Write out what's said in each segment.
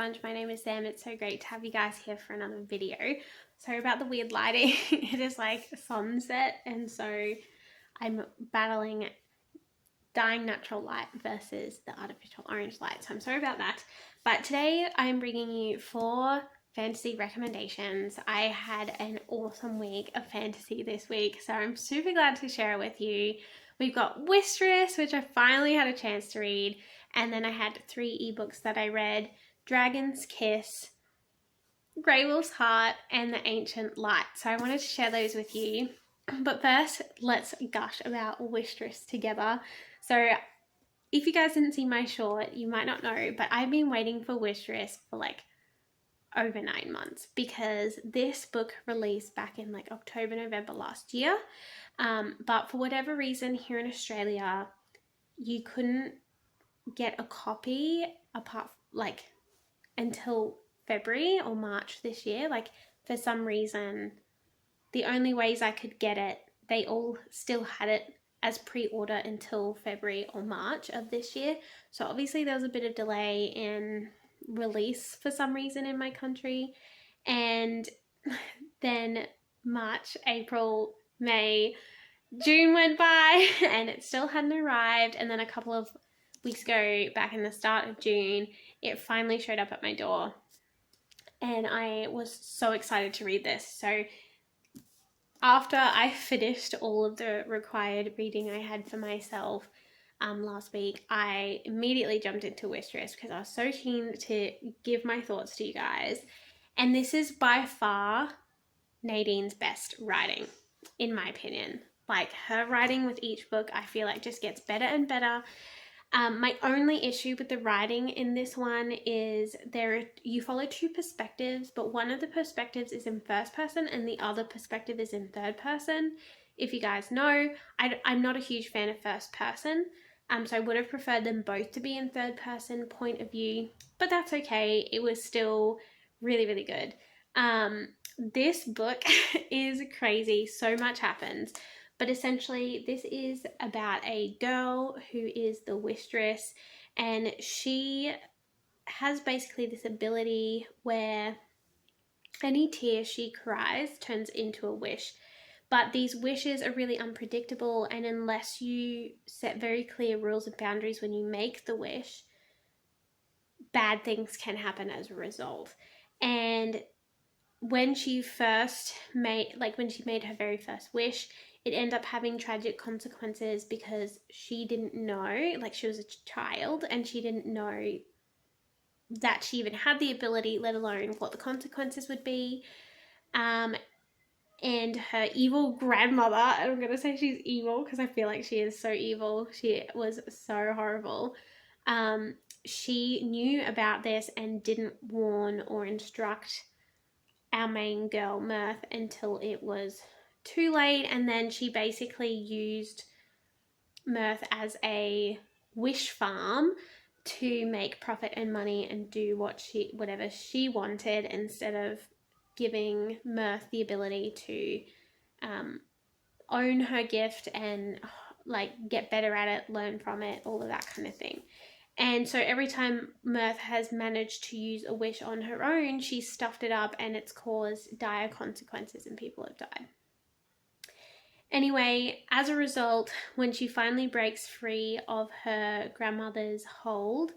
Bunch. My name is Sam. It's so great to have you guys here for another video. Sorry about the weird lighting. It is like sunset, and so I'm battling dying natural light versus the artificial orange light. So I'm sorry about that. But today I'm bringing you 4 fantasy recommendations. I had an awesome week of fantasy this week, so I'm super glad to share it with you. We've got Wistress, which I finally had a chance to read, and then I had 3 ebooks that I read: Dragon's Kiss, Grey Wolf's Heart, and The Ancient Light. So I wanted to share those with you. But first, let's gush about Wistress together. So if you guys didn't see my short, you might not know, but I've been waiting for Wistress for like over 9 months, because this book released back in like October, November last year. But for whatever reason here in Australia, you couldn't get a copy apart like until February or March this year. Like, for some reason, the only ways I could get it, they all still had it as pre-order until February or March of this year. So obviously there was a bit of delay in release for some reason in my country. And then March, April, May, June went by and it still hadn't arrived. And then a couple of weeks ago, back in the start of June, it finally showed up at my door. And I was so excited to read this. So after I finished all of the required reading I had for myself last week, I immediately jumped into Wistress because I was so keen to give my thoughts to you guys. And this is by far Nadine's best writing, in my opinion. Like, her writing with each book, I feel like just gets better and better. My only issue with the writing in this one is you follow 2 perspectives, but one of the perspectives is in first person and the other perspective is in third person. If you guys know, I'm not a huge fan of first person, so I would have preferred them both to be in third person point of view, but that's okay. It was still really, really good. This book is crazy. So much happens. But essentially, this is about a girl who is the Wistress, and she has basically this ability where any tear she cries turns into a wish. But these wishes are really unpredictable, and unless you set very clear rules and boundaries when you make the wish, bad things can happen as a result. And when she made her very first wish, it ended up having tragic consequences because she didn't know, like, she was a child and she didn't know that she even had the ability, let alone what the consequences would be. And her evil grandmother, and I'm going to say she's evil because I feel like she is so evil. She was so horrible. She knew about this and didn't warn or instruct our main girl, Mirth, until it was too late. And then she basically used Mirth as a wish farm to make profit and money and do whatever she wanted, instead of giving Mirth the ability to own her gift and like get better at it, learn from it, all of that kind of thing. And so every time Mirth has managed to use a wish on her own, she's stuffed it up and it's caused dire consequences and people have died. Anyway, as a result, when she finally breaks free of her grandmother's hold,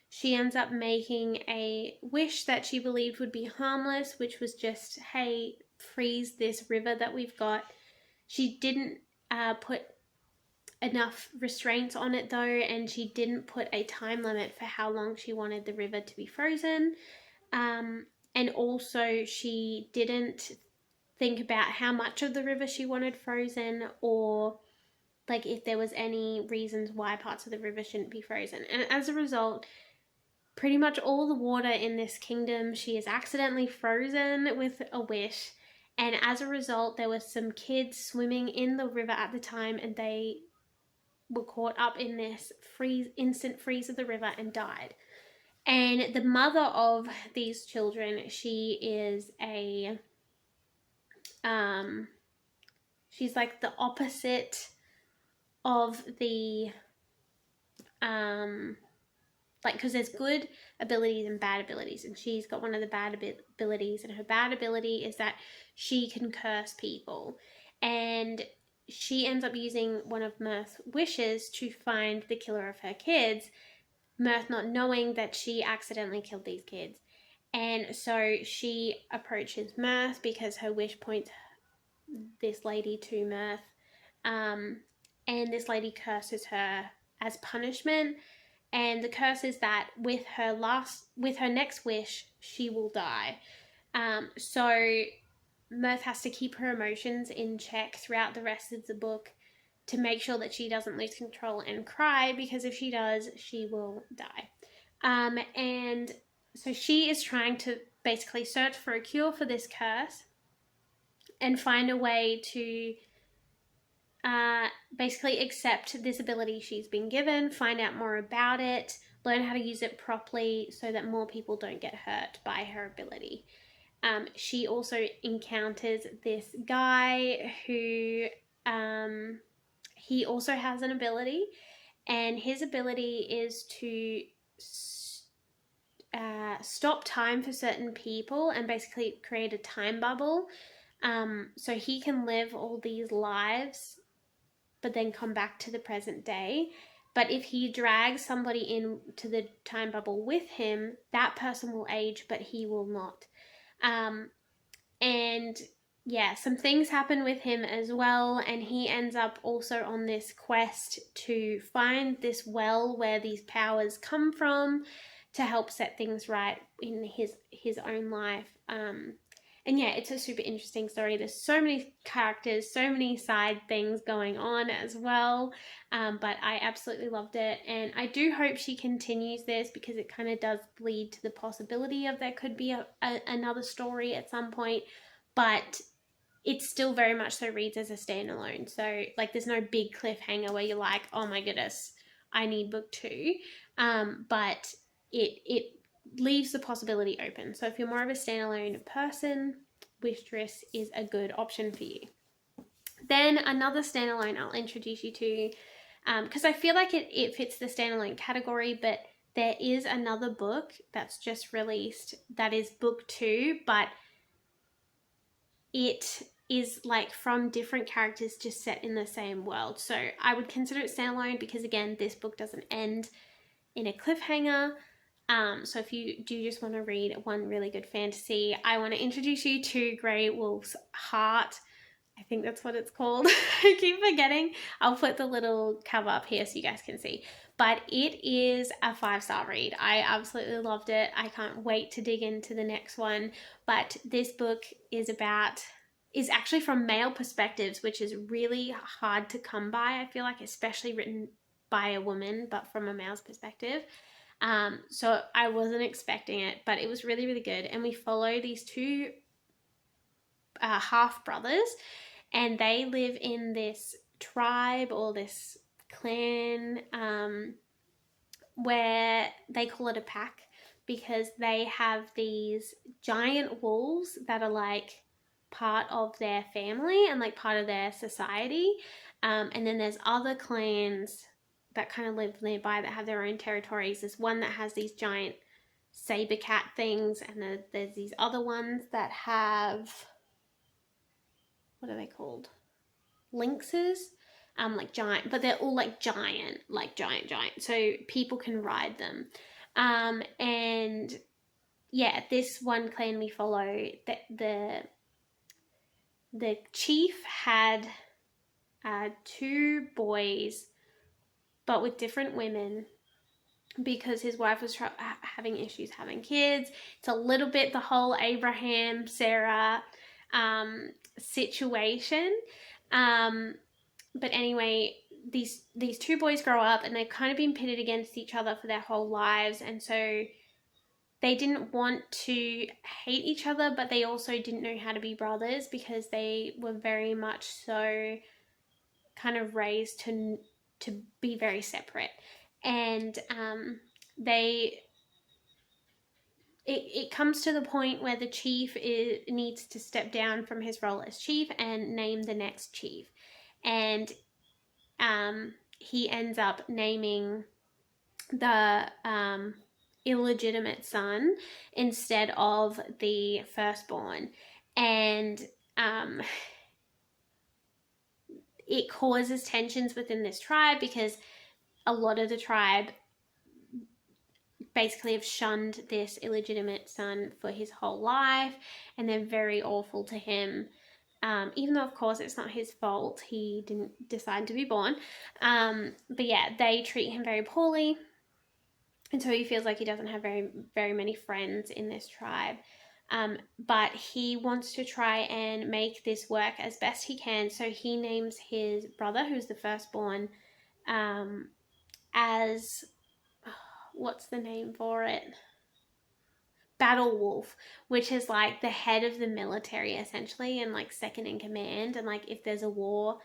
she ends up making a wish that she believed would be harmless, which was just, hey, freeze this river that we've got. She didn't put enough restraints on it though, and she didn't put a time limit for how long she wanted the river to be frozen. And also she didn't think about how much of the river she wanted frozen, or like if there was any reasons why parts of the river shouldn't be frozen. And as a result, pretty much all the water in this kingdom, she is accidentally frozen with a wish. And as a result, there were some kids swimming in the river at the time, and they were caught up in this instant freeze of the river and died. And the mother of these children, she is she's like the opposite of the like, because there's good abilities and bad abilities, and she's got one of the bad abilities, and her bad ability is that she can curse people, and she ends up using one of Mirth's wishes to find the killer of her kids, Mirth not knowing that she accidentally killed these kids. And so she approaches Mirth because her wish points this lady to Mirth, and this lady curses her as punishment, and the curse is that with her next wish she will die. So Mirth has to keep her emotions in check throughout the rest of the book to make sure that she doesn't lose control and cry, because if she does, she will die. And so she is trying to basically search for a cure for this curse and find a way to basically accept this ability she's been given, find out more about it, learn how to use it properly so that more people don't get hurt by her ability. She also encounters this guy who he also has an ability, and his ability is to stop time for certain people and basically create a time bubble. So he can live all these lives but then come back to the present day. But if he drags somebody into the time bubble with him, that person will age, but he will not. And yeah, some things happen with him as well, and he ends up also on this quest to find this well where these powers come from to help set things right in his own life. And yeah, it's a super interesting story. There's so many characters, so many side things going on as well. But I absolutely loved it. And I do hope she continues this, because it kind of does lead to the possibility of there could be another story at some point. But it still very much so reads as a standalone. So like there's no big cliffhanger where you're like, oh my goodness, I need book 2. But it leaves the possibility open. So if you're more of a standalone person, Wistress is a good option for you. Then another standalone I'll introduce you to, because I feel like it fits the standalone category, but there is another book that's just released that is book 2, but it is like from different characters just set in the same world. So I would consider it standalone because, again, this book doesn't end in a cliffhanger. So if you do just want to read one really good fantasy, I want to introduce you to Grey Wolf's Heart. I think that's what it's called. I keep forgetting. I'll put the little cover up here so you guys can see. But it is a 5-star read. I absolutely loved it. I can't wait to dig into the next one. But this book is actually from male perspectives, which is really hard to come by, I feel like, especially written by a woman, but from a male's perspective. So I wasn't expecting it, but it was really, really good. And we follow these two half brothers, and they live in this tribe or this clan where they call it a pack, because they have these giant wolves that are like part of their family and like part of their society. And then there's other clans that kind of live nearby that have their own territories. There's one that has these giant saber cat things, and there's these other ones that have, what are they called? Lynxes, like giant, but they're all like giant. So people can ride them. And yeah, this one clan we follow, the chief had 2 boys, but with different women, because his wife was having issues having kids. It's a little bit the whole Abraham, Sarah situation. But anyway, these 2 boys grow up, and they've kind of been pitted against each other for their whole lives, and so they didn't want to hate each other, but they also didn't know how to be brothers, because they were very much so kind of raised to be very separate. And it comes to the point where the chief needs to step down from his role as chief and name the next chief. And he ends up naming the illegitimate son instead of the firstborn, and it causes tensions within this tribe because a lot of the tribe basically have shunned this illegitimate son for his whole life, and they're very awful to him. Even though, of course, it's not his fault, he didn't decide to be born. But yeah, they treat him very poorly, and so he feels like he doesn't have very many friends in this tribe. But he wants to try and make this work as best he can. So he names his brother, who's the firstborn, as what's the name for it? Battle Wolf, which is like the head of the military essentially, and like second in command. And like if there's a war,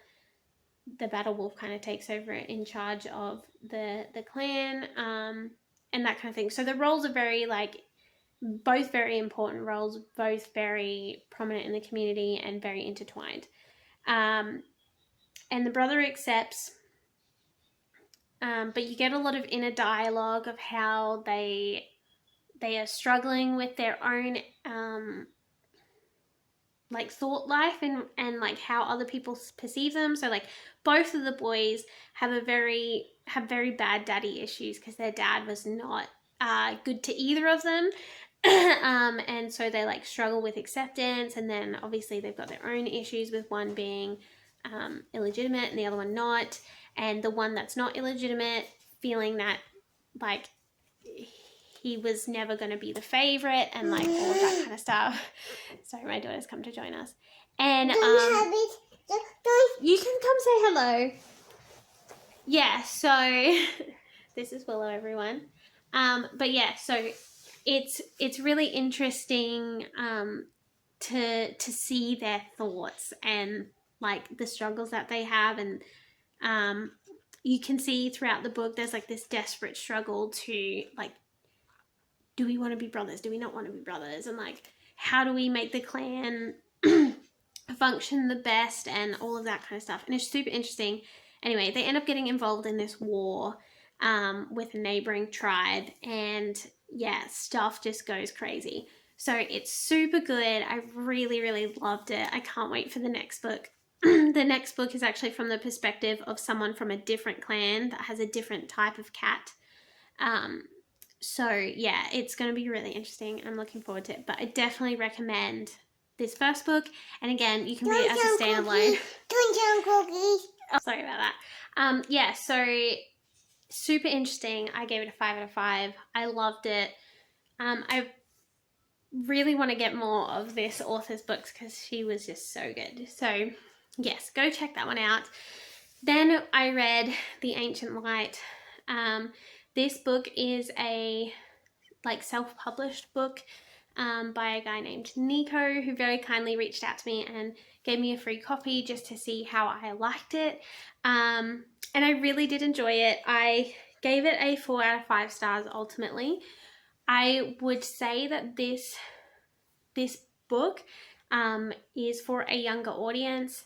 the Battle Wolf kind of takes over in charge of the clan, and that kind of thing. So the roles are very like both very important roles, both very prominent in the community and very intertwined. And the brother accepts, but you get a lot of inner dialogue of how they are struggling with their own like thought life and like how other people perceive them. So like both of the boys have very bad daddy issues because their dad was not good to either of them. And so they like struggle with acceptance, and then obviously they've got their own issues with one being illegitimate and the other one not, and the one that's not illegitimate feeling that like he was never going to be the favorite and like all of that kind of stuff. Sorry, my daughter's come to join us. And you can come say hello. Yeah, so this is Willow, everyone. But yeah, so it's really interesting to see their thoughts and like the struggles that they have, and you can see throughout the book there's like this desperate struggle to like, do we want to be brothers? Do we not want to be brothers? And like, how do we make the clan function the best and all of that kind of stuff. And it's super interesting. Anyway, they end up getting involved in this war with a neighboring tribe, and yeah, stuff just goes crazy. So it's super good. I really, really loved it. I can't wait for the next book. The next book is actually from the perspective of someone from a different clan that has a different type of cat. So yeah, it's going to be really interesting. I'm looking forward to it, but I definitely recommend this first book. And again, you can read it as a standalone. Oh, sorry about that. Yeah, so super interesting. I gave it a 5 out of 5. I loved it. I really want to get more of this author's books because she was just so good. So yes, go check that one out. Then I read The Ancient Light. This book is a like self-published book by a guy named Nico, who very kindly reached out to me and gave me a free copy just to see how I liked it. And I really did enjoy it. I gave it a 4 out of 5 stars ultimately. I would say that this book is for a younger audience.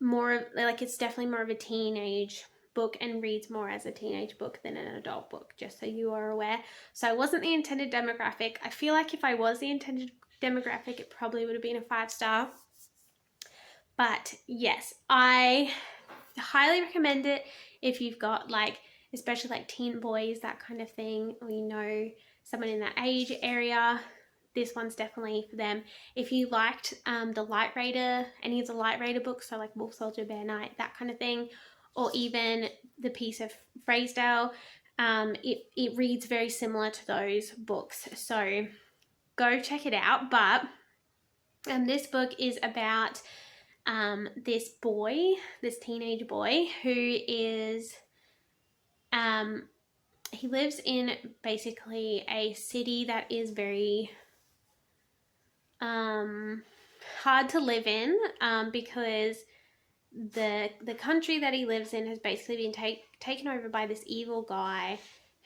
More like it's definitely more of a teenage book and reads more as a teenage book than an adult book, just so you are aware. So I wasn't the intended demographic. I feel like if I was the intended demographic, it probably would have been a 5-star. But yes, I highly recommend it if you've got like, especially like teen boys, that kind of thing, or you know someone in that age area. This one's definitely for them. If you liked the Light Raider, any of the Light Raider books, so like Wolf Soldier, Bear Knight, that kind of thing, or even the Piece of Freysdale, it reads very similar to those books. So go check it out. But this book is about this boy, this teenage boy, who is he lives in basically a city that is very hard to live in because the country that he lives in has basically been taken over by this evil guy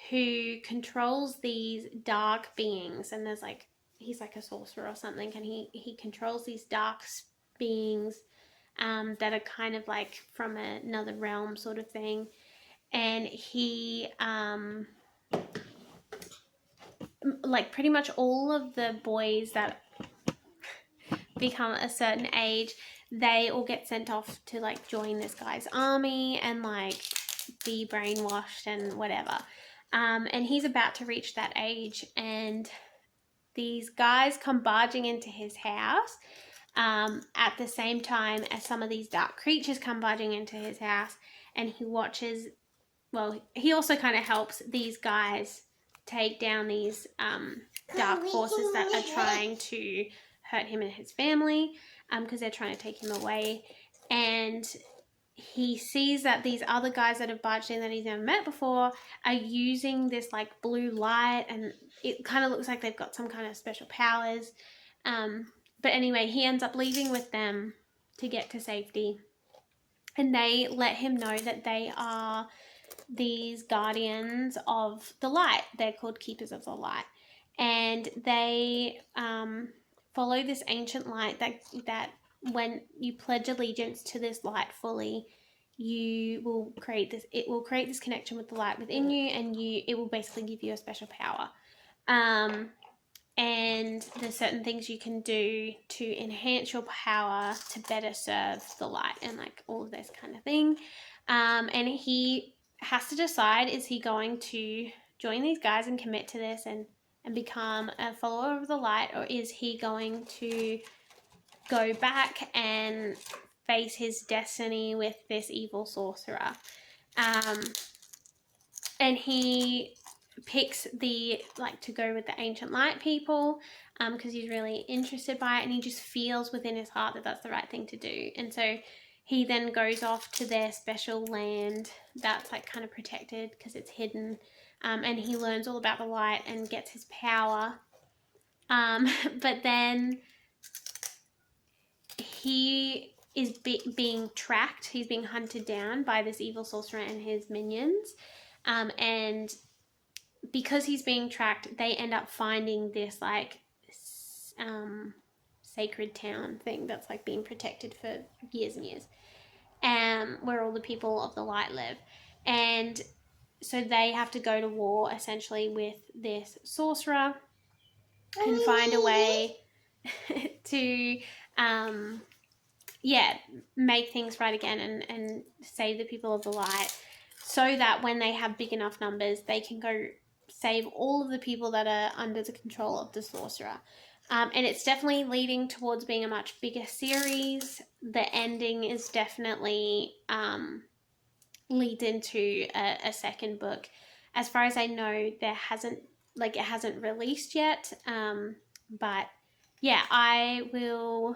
who controls these dark beings, and there's like, he's like a sorcerer or something, and he controls these dark beings that are kind of like from another realm sort of thing. and he like pretty much all of the boys that become a certain age, they all get sent off to like join this guy's army and like be brainwashed and whatever. And he's about to reach that age, and these guys come barging into his house at the same time as some of these dark creatures come barging into his house, and he watches, well, he also kind of helps these guys take down these dark forces that are trying to hurt him and his family, because they're trying to take him away. And he sees that these other guys that have barged in that he's never met before are using this like blue light, and it kind of looks like they've got some kind of special powers. But anyway, he ends up leaving with them to get to safety, and they let him know that they are these guardians of the light. They're called keepers of the light, and they follow this ancient light that when you pledge allegiance to this light fully, you will create this, it will create this connection with the light within you, and it will basically give you a special power. And there's certain things you can do to enhance your power to better serve the light, and like all of this kind of thing. And he has to decide, is he going to join these guys and commit to this and become a follower of the light, or is he going to go back and face his destiny with this evil sorcerer? And he picks to go with the ancient light people, because he's really interested by it, and he just feels within his heart that that's the right thing to do. And so he then goes off to their special land that's like kind of protected because it's hidden, and he learns all about the light and gets his power. But then he is being tracked. He's being hunted down by this evil sorcerer and his minions. And because he's being tracked, they end up finding this like sacred town thing that's like being protected for years and years, where all the people of the light live. And so they have to go to war essentially with this sorcerer and find a way to make things right again and save the people of the light, so that when they have big enough numbers, they can go save all of the people that are under the control of the sorcerer. And it's definitely leading towards being a much bigger series. The ending is definitely leads into a second book. As far as I know, it hasn't released yet. But yeah, I will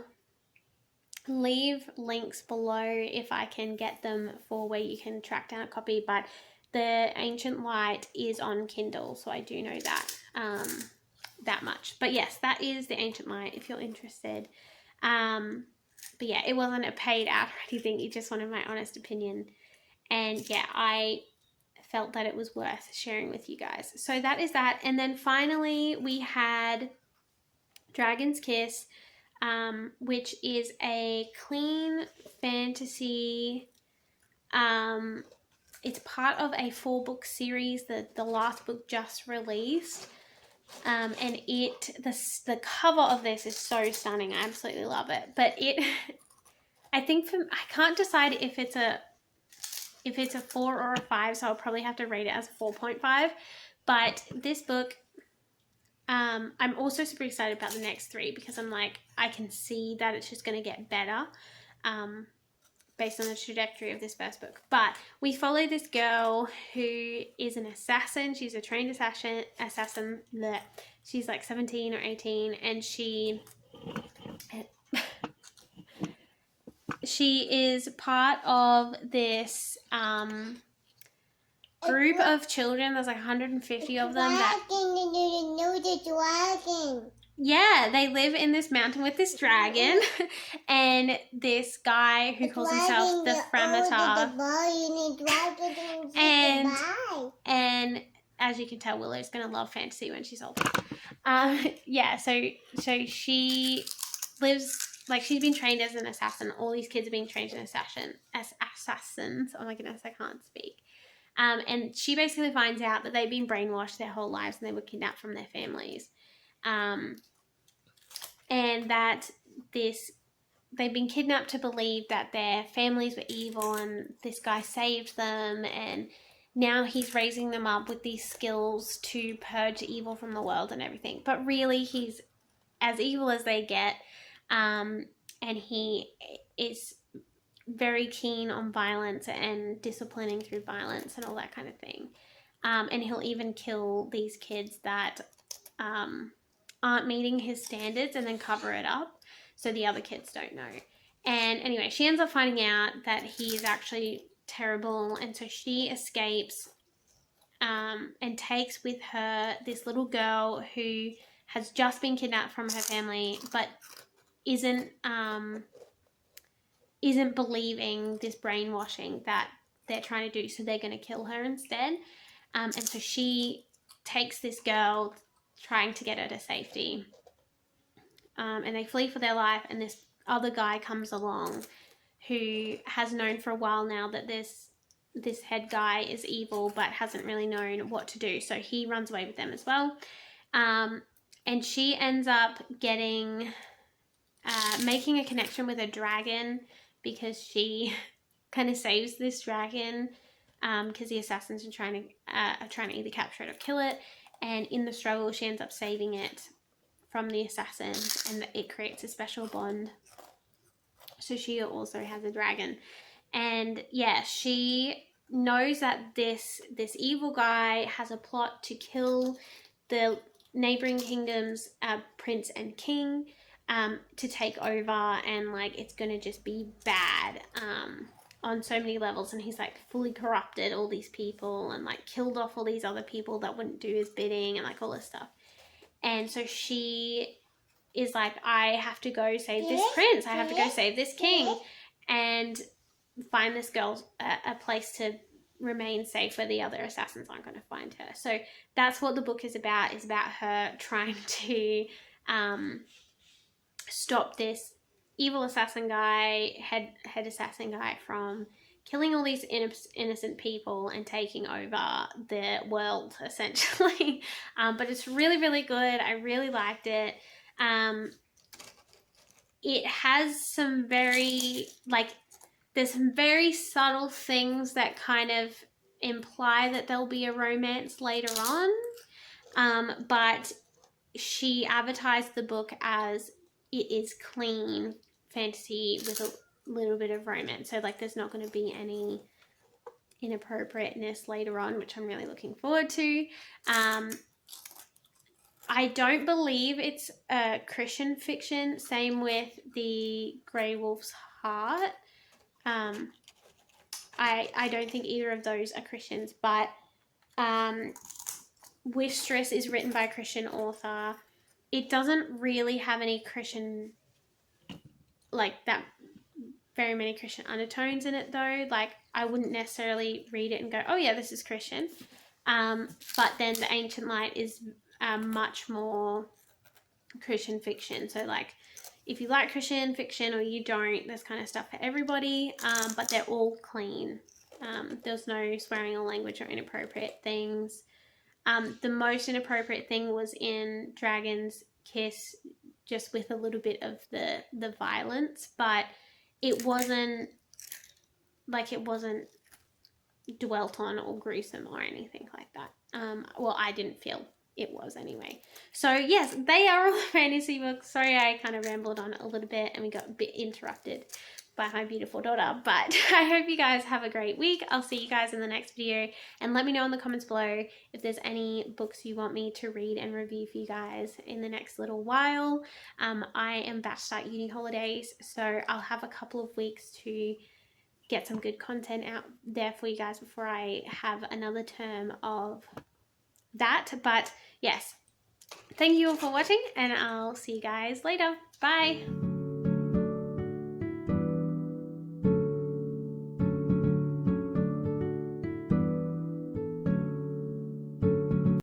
leave links below if I can get them for where you can track down a copy. But the Ancient Light is on Kindle, so I do know that much. But yes, that is the Ancient Light if you're interested. But yeah, it wasn't a paid ad or anything. You just wanted my honest opinion. And yeah, I felt that it was worth sharing with you guys. So that is that. And then finally we had Dragon's Kiss, which is a clean fantasy. It's part of a 4-book series that the last book just released. And the cover of this is so stunning. I absolutely love it. But I can't decide if it's a 4 or a 5, so I'll probably have to rate it as a 4.5. But this book, I'm also super excited about the next 3, because I'm like, I can see that it's just going to get better based on the trajectory of this first book. But we follow this girl who is an assassin. She's a trained assassin. Bleh. She's like 17 or 18, and she is part of this group of children. There's like 150 of them. Yeah, they live in this mountain with this dragon, and this guy who calls himself the Framatar. And as you can tell, Willow's gonna love fantasy when she's older. So she lives, like, she's been trained as an assassin. All these kids are being trained as assassins. Oh my goodness, I can't speak. And she basically finds out that they've been brainwashed their whole lives and they were kidnapped from their families. And that they've been kidnapped to believe that their families were evil and this guy saved them, and now he's raising them up with these skills to purge evil from the world and everything. But really, he's as evil as they get, and he is very keen on violence and disciplining through violence and all that kind of thing. And he'll even kill these kids that aren't meeting his standards and then cover it up so the other kids don't know. And anyway, she ends up finding out that he is actually terrible, and so she escapes and takes with her this little girl who has just been kidnapped from her family but isn't believing this brainwashing that they're trying to do, so they're going to kill her instead. And so she takes this girl, trying to get her to safety. And they flee for their life, and this other guy comes along who has known for a while now that this head guy is evil but hasn't really known what to do, so he runs away with them as well. And she ends up making a connection with a dragon because she kind of saves this dragon because the assassins are trying to either capture it or kill it, and in the struggle she ends up saving it from the assassins, and it creates a special bond. So she also has a dragon, and yeah, she knows that this evil guy has a plot to kill the neighboring kingdom's prince and king, to take over, and like it's gonna just be bad on so many levels. And he's like fully corrupted all these people and like killed off all these other people that wouldn't do his bidding and like all this stuff. And so she is like, I have to go save this prince, I have to go save this king, and find this girl a place to remain safe where the other assassins aren't going to find her. So that's what the book is about her trying to stop this evil assassin guy, head assassin guy, from killing all these innocent people and taking over the world, essentially. But it's really, really good. I really liked it. It has some very, there's some very subtle things that kind of imply that there'll be a romance later on. But she advertised the book as it is clean fantasy with a little bit of romance. So there's not going to be any inappropriateness later on, which I'm really looking forward to. I don't believe it's a Christian fiction. Same with the Grey Wolf's Heart. I don't think either of those are Christians, but Wistress is written by a Christian author. It doesn't really have any Christian, that very many Christian undertones in it though. I wouldn't necessarily read it and go, oh yeah, this is Christian. But then The Ancient Light is much more Christian fiction. So if you like Christian fiction or you don't, there's kind of stuff for everybody. But they're all clean. There's no swearing or language or inappropriate things. The most inappropriate thing was in Dragon's Kiss, just with a little bit of the violence, but it wasn't dwelt on or gruesome or anything like that. Well, I didn't feel it was anyway. So yes, they are all fantasy books. Sorry, I kind of rambled on a little bit and we got a bit interrupted by my beautiful daughter, but I hope you guys have a great week. I'll see you guys in the next video, and let me know in the comments below if there's any books you want me to read and review for you guys in the next little while. I am about to start uni holidays, so I'll have a couple of weeks to get some good content out there for you guys before I have another term of that. But yes, thank you all for watching, and I'll see you guys later. Bye.